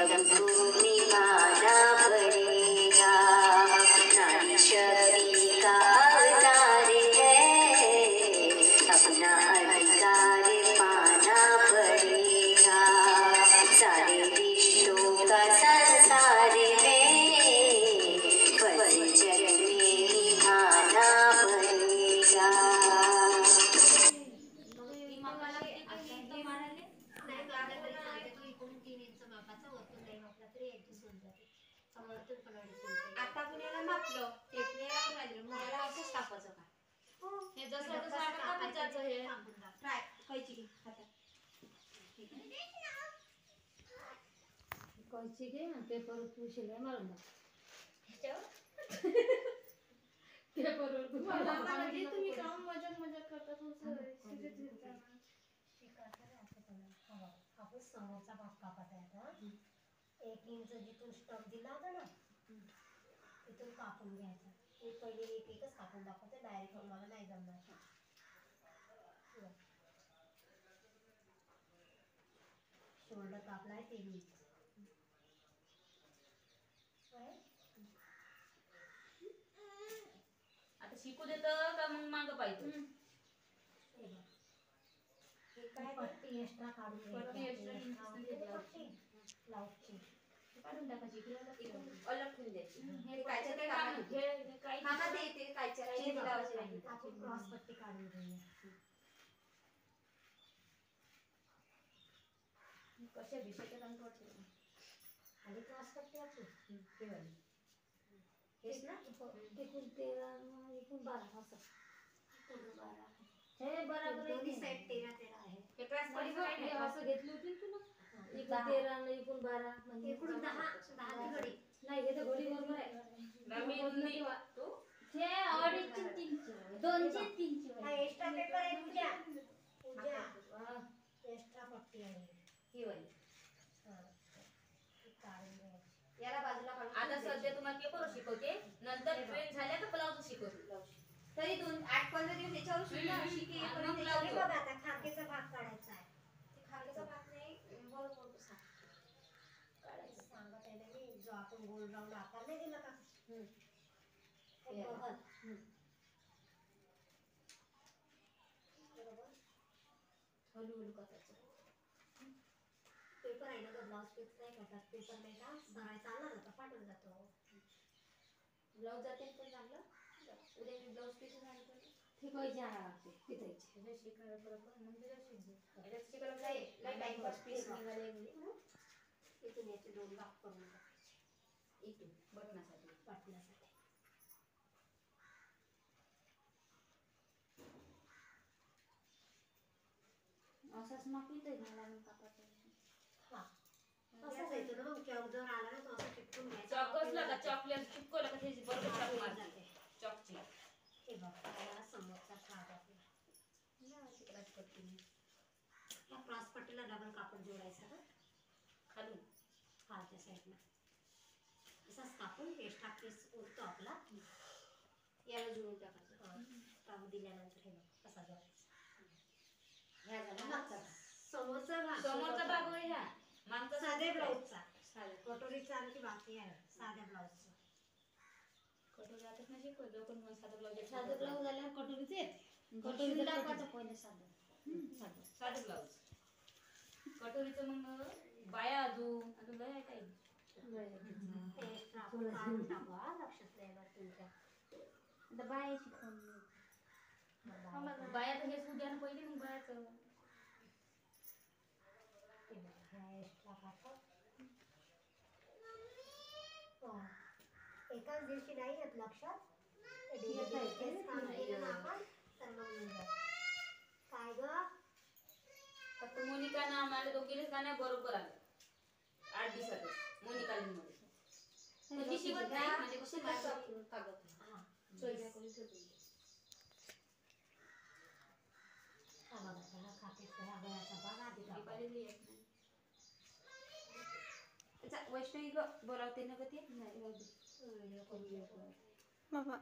सबको निभाना पड़ेगा, नारी शक्ति का अवतार है, अपना अधिकार पाना पड़ेगा, सारे रिश्तों का संसार में पल जग में निभाना पड़ेगा। आता कुणाला मापलं टेपलेला पण राहिलं मला असंच टाकायचं का हे जसं तसं आता कापायचं हे ट्राय कैची घे हातात कैची घे आणि पेपर तू शिलाई मारून टाक पेपरवर तू मला जे तुम्ही काम मजाक करता तुमचं शिकत घेताना शिकायचं रे आता तुम्हाला आपण समोरचा भाग कापत आहे आता 1 इंच जिथून स्टॉक दिला होता ना इथून कापून घ्यायचा हे पहिले एकच कापून दाखवते डायरेक्ट मला नाही जमणार शोल्डर कापला आहे 3 इंच आता शिकू देतं का मग मागं पाहिजे हे काय पट्टी एक्स्ट्रा काढून पट्टी एक्स्ट्रा ब्लाउजची काढून टाकायची किंवा अलग ठेवून द्यायची हे कायच्या ते काम हे काही हातात देते कायच्या ब्लाउज आपण क्रॉस पट्टी काढून घेऊया कशा विषयाच्या काम करते आणि क्रॉस पट्टी आपली ते वाली हेच ना एकूण 13 एकूण 12 असं पूर्ण 12 हे बरोबर दोन्ही साइड 13 आहे हे क्रॉस पट्टी काय असं घेतली होती तू ना एकूण 13 आणि एकूण 12 म्हणजे एकूण 10 घडी नाही हे तर घडी बरोबर आहे मी तू हे 2.5 3 2चे 3चे हा एक्स्ट्रा पेपर आहे पूजा एक्स्ट्रा पट्टी आहे ही वाली याला बाजूला काढून आता सध्या तुम्हाला पेपर शिकवते नंतर ट्रेन झाल्या का ब्लाउज शिकवते तरी 8-15 दिवस याच्यावर सुद्धा शिके पण ब्लाउज बघा आता खाकेचा भाग काढायचा आहे ते खाकेचा भाग नाही बरोबर काढायचं सांगत आहे ना मी जो आपण गोल राऊंड आकार नाही दिला का हे बघा बरोबर हळूहळू करायचं पेपर आहे ना तो ब्लाउज पीस नाही करतात पेपर नाही का सराय चालला जातो फाटून जातो ब्लाउज जाते पण चांगलं उद्या मी ब्लाउज पीस घालतो ठीक आहे जाणार लागते पितायची हे शिकायला बरोबर नंतर शिकते शिकायला जाईल लय टाइम पास पीस निघाले इथून याचे 2 भाग करून टाकायचे इथून बटनासाठी असंच मग पितोय मला मी कापायचं हा असंच येतो ना मग चॉक जर आला ना तो असं चिपकून घ्यायचा चॉक कसला का चॉकलेट चिपकवलं का त्याची बरोबर चॉक मारते चॉकची हे बघ त्याला समोरचा भाग आपला ना शिकलाच पट्टी या क्रॉस पट्टीला डबल कापड जोडायचं का खालून खालच्या साईडला असाच कापून एक्स्ट्रा पीस उरतो आपला याला जोडून टाकायचं काम दिल्यानंतर हे बघ कसा जोडायचा ह्या झाला मागचा समोरचा भाग होय ह्या मागचा साध्या ब्लाउजचा कटोरीचा आणखी बाकी आहे साध्या ब्लाउजचा कटोरी आता नाही शिकवलं पण मग साधं ब्लाउज आल्यावर कटोरीच येते कटोरी टाकायचं पहिले साधं ब्लाउज कटोरीचं मग बाया अजून लय टाईम लक्षात नाही तुमच्या आता बाया शिकवून बाया तर हेच उद्या पहिले मग बायाचं एकाच दिवशी नाही येत लक्षात काय ग फक्त मोनिका ना आम्हाला दोघीलेच गाण्या बरोबर आलं 8 दिवसातच मोनिका मध्ये ती शिकत नाही म्हणजे कशी कागद चोईला करून ठेवतो वैष्णवी ग बोलावते ना ग ते बाबा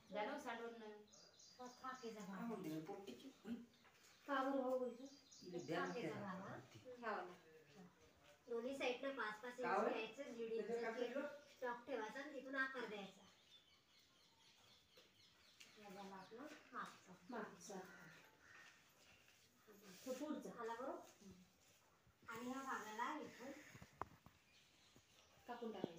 जाणव सांडवून हा खाकेचा भाग म्हणते पोट्टीची का बरं भाऊ बोलतो द्या खाकेचा भाग हा ठेवायला. दोन्ही साईडनं 5-5 इंच काय? घ्यायचं, 1.5 इंच स्टॉक ठेवायचा आणि तिथून आकार द्यायचा. या झाला आपला मागचा. मागचा तो पुढचा आला बरोबर. आणि ह्या भागाला इथून कापून टाकायचं.